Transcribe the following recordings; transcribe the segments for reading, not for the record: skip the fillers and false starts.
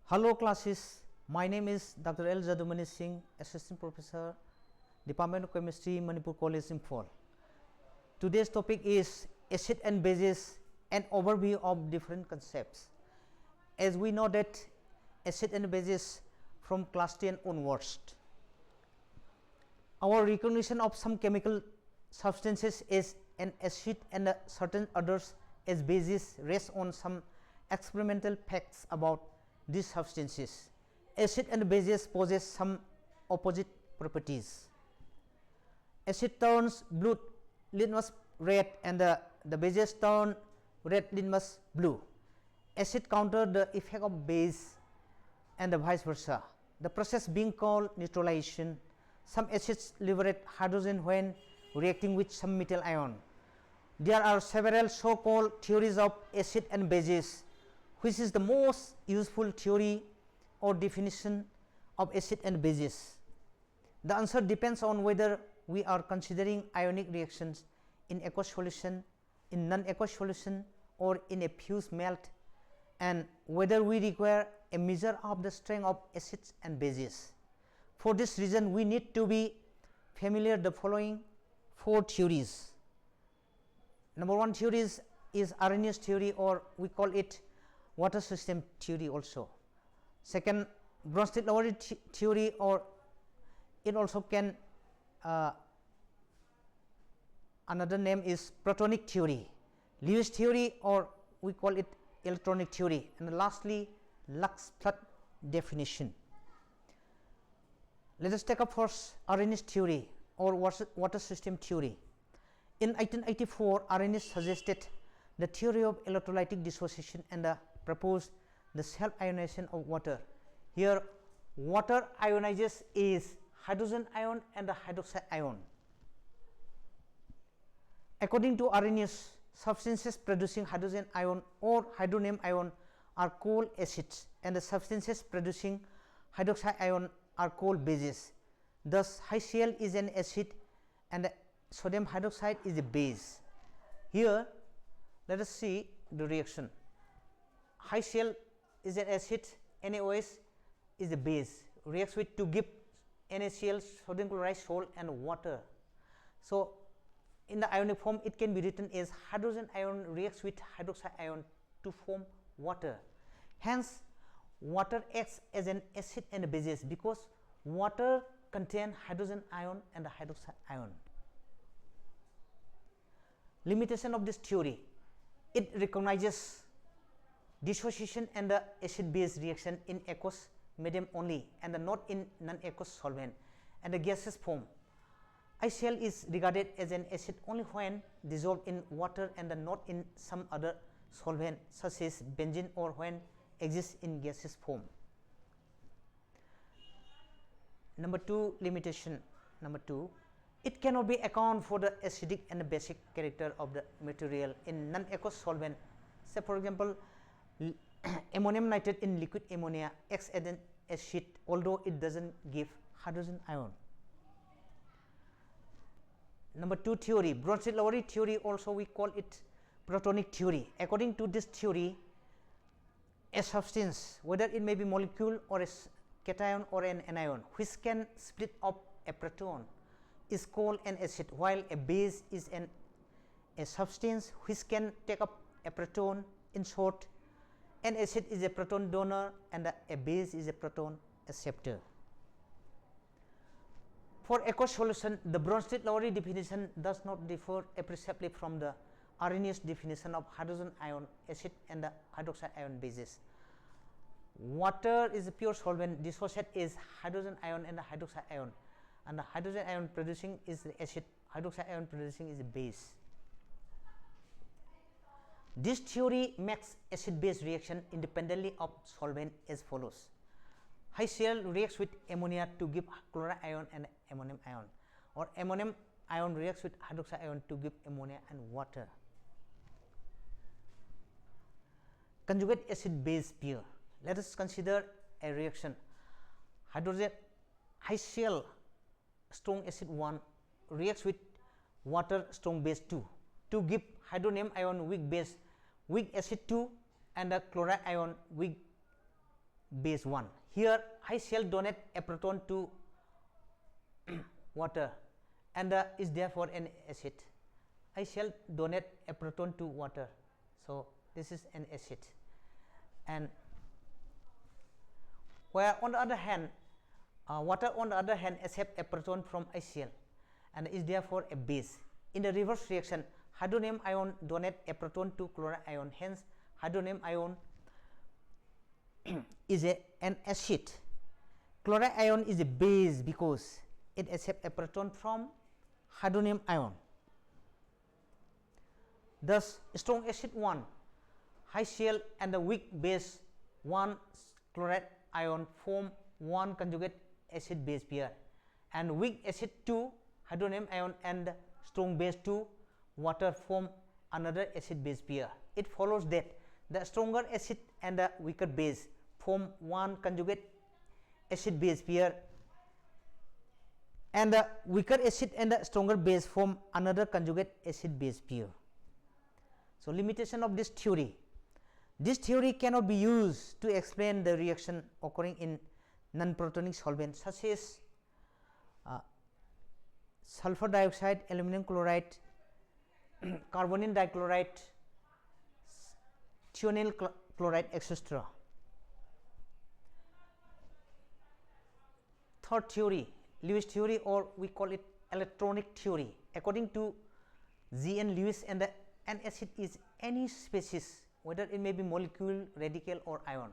Hello classes, my name is Dr. L. Jadumani Singh, Assistant Professor, Department of Chemistry, Manipur College, Imphal. Today's topic is acid and bases, an overview of different concepts. As we know that acid and bases from class 10 onwards, our recognition of some chemical substances as an acid and certain others as bases rests on some experimental facts about these substances. Acid and bases possess some opposite properties. Acid turns blue litmus red and the bases turn red litmus blue. Acid counter the effect of base and the vice versa. The process being called neutralization. Some acids liberate hydrogen when reacting with some metal ion. There are several so-called theories of acid and bases. Which is the most useful theory or definition of acid and bases? The answer depends on whether we are considering ionic reactions in aqueous solution, in non-aqueous solution, or in a fused melt, and whether we require a measure of the strength of acids and bases. For this reason, we need to be familiar with the following four theories. Number one theory is Arrhenius theory, or we call it water system theory also. Second, Bronsted-Lowry theory, or it also can another name is protonic theory. Lewis theory, or we call it electronic theory. And lastly, Lux-Flood definition. Let us take up first Arrhenius theory or water system theory. In 1884, Arrhenius suggested the theory of electrolytic dissociation and proposed the self-ionization of water. Here, water ionizes is hydrogen ion and the hydroxide ion. According to Arrhenius, substances producing hydrogen ion or hydronium ion are called acids, and the substances producing hydroxide ion are called bases. Thus, HCl is an acid and sodium hydroxide is a base. Here, let us see the reaction. HCl is an acid, NaOH is a base, reacts with to give NaCl, sodium chloride salt, and water. So, in the ionic form, it can be written as hydrogen ion reacts with hydroxide ion to form water. Hence, water acts as an acid and a bases because water contains hydrogen ion and the hydroxide ion. Limitation of this theory: it recognizes dissociation and the acid base reaction in aqueous medium only and not in non-aqueous solvent and the gaseous form. HCl is regarded as an acid only when dissolved in water and not in some other solvent such as benzene, or when exists in gaseous form. Number two limitation. Number two, it cannot be accounted for the acidic and basic character of the material in non-aqueous solvent. Say for example, ammonium nitrate in liquid ammonia acts as an acid although it doesn't give hydrogen ion. Number two theory, Bronsted-Lowry theory, also we call it protonic theory. According to this theory, a substance, whether it may be molecule or a cation or an anion, which can split up a proton, is called an acid, while a base is a substance which can take up a proton. In short, an acid is a proton donor and a base is a proton acceptor. For aqueous solution, the Bronsted-Lowry definition does not differ appreciably from the Arrhenius definition of hydrogen ion acid and the hydroxide ion bases. Water is a pure solvent, dissociate is hydrogen ion and the hydroxide ion, and the hydrogen ion producing is the acid, hydroxide ion producing is a base. This theory makes acid-base reaction independently of solvent as follows. HCl reacts with ammonia to give chloride ion and ammonium ion, or ammonium ion reacts with hydroxide ion to give ammonia and water. Conjugate acid-base pair. Let us consider a reaction. Hydrogen HCl strong acid 1 reacts with water strong base 2 to give hydronium ion weak base weak acid 2 and a chloride ion weak base 1. Here I shall donate a proton to water and is therefore an acid. I shall donate a proton to water, so this is an acid. And where on the other hand water on the other hand accept a proton from HCl and is therefore a base. In the reverse reaction, hydronium ion donate a proton to chloride ion, hence hydronium ion is an acid. Chloride ion is a base because it accepts a proton from hydronium ion. Thus strong acid 1 HCl and the weak base 1 chloride ion form one conjugate acid base pair, and weak acid 2 hydronium ion and strong base 2 water form another acid base pair. It follows that the stronger acid and the weaker base form one conjugate acid base pair, and the weaker acid and the stronger base form another conjugate acid base pair. So limitation of this theory. This theory cannot be used to explain the reaction occurring in non-protonic solvents such as sulfur dioxide, aluminum chloride, carbonyl dichloride, thionyl chloride, etc. Third theory, Lewis theory, or we call it electronic theory. According to G.N. Lewis, and an acid is any species, whether it may be molecule, radical or ion,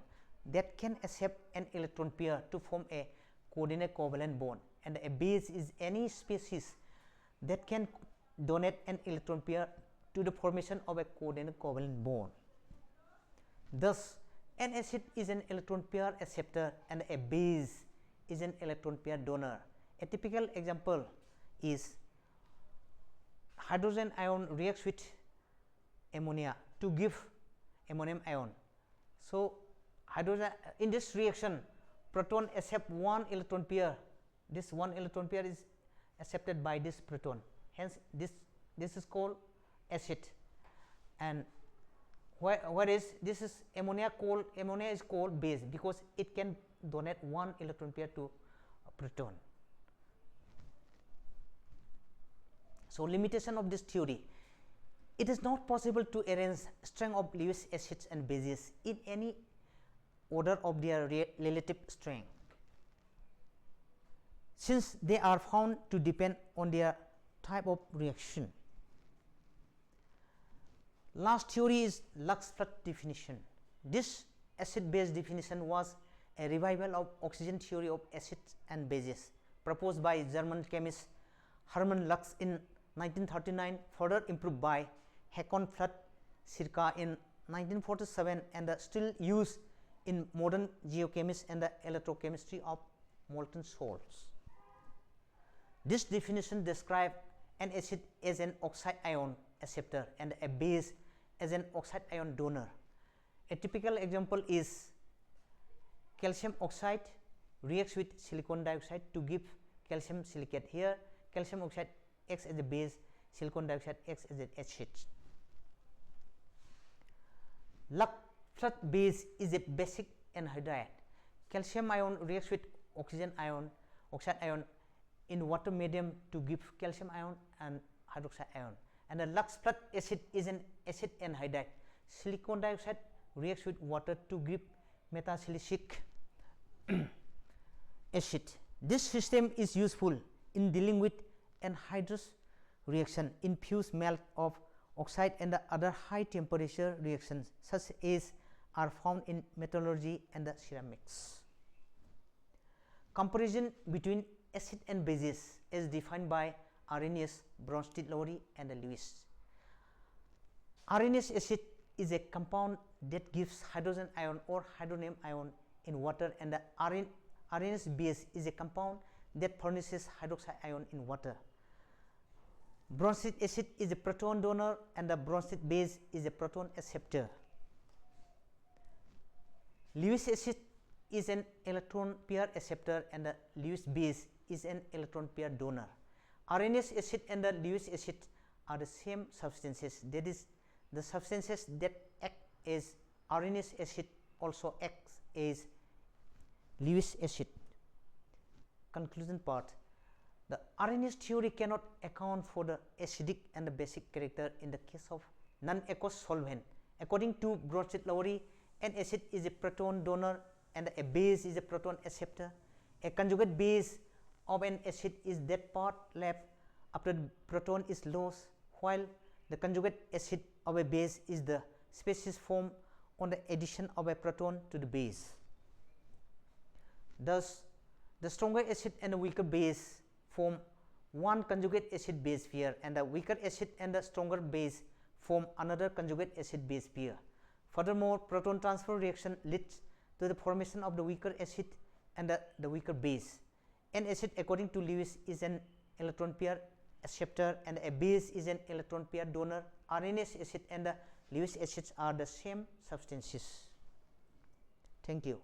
that can accept an electron pair to form a coordinate covalent bond, and a base is any species that can donate an electron pair to the formation of a coordinate covalent bond. Thus an acid is an electron pair acceptor and a base is an electron pair donor. A typical example is hydrogen ion reacts with ammonia to give ammonium ion. So hydrogen in this reaction, proton accept one electron pair. This one electron pair is accepted by this proton, hence this is called acid. And whereas this is ammonia is called base because it can donate one electron pair to a proton. So limitation of this theory: it is not possible to arrange strength of Lewis acids and bases in any order of their relative strength, since they are found to depend on their type of reaction. Last theory is Lux-Fludt definition. This acid-base definition was a revival of oxygen theory of acids and bases proposed by German chemist Hermann Lux in 1939, further improved by Hakon Fludt circa in 1947, and still used in modern geochemistry and the electrochemistry of molten salts. This definition describes an acid as an oxide ion acceptor and a base as an oxide ion donor. A typical example is calcium oxide reacts with silicon dioxide to give calcium silicate. Here calcium oxide acts as a base, silicon dioxide acts as an acid. Lux-Fludt base is a basic anhydride. Calcium ion reacts with oxide ion in water medium to give calcium ion and hydroxide ion. And the Lux-Fludt acid is an acid anhydride. Silicon dioxide reacts with water to give metasilicic acid. This system is useful in dealing with anhydrous reaction in fused melt of oxide and the other high temperature reactions such as are found in metallurgy and the ceramics. Comparison between acid and bases is defined by Arrhenius, Bronsted-Lowry and Lewis. Arrhenius acid is a compound that gives hydrogen ion or hydronium ion in water, and the Arrhenius base is a compound that furnishes hydroxide ion in water. Bronsted acid is a proton donor and the Bronsted base is a proton acceptor. Lewis acid is an electron pair acceptor and the Lewis base is an electron pair donor. Arrhenius acid and the Lewis acid are the same substances, that is, the substances that act as Arrhenius acid also acts as Lewis acid. Conclusion part. The Arrhenius theory cannot account for the acidic and the basic character in the case of non-aqueous solvent. According to Bronsted-Lowry, an acid is a proton donor and a base is a proton acceptor. A conjugate base of an acid is that part left after the proton is lost, while the conjugate acid of a base is the species formed on the addition of a proton to the base. Thus, the stronger acid and the weaker base form one conjugate acid base pair, and the weaker acid and the stronger base form another conjugate acid base pair. Furthermore, proton transfer reaction leads to the formation of the weaker acid and the weaker base. An acid, according to Lewis, is an electron pair acceptor and a base is an electron pair donor. Arrhenius acid and the Lewis acids are the same substances. Thank you.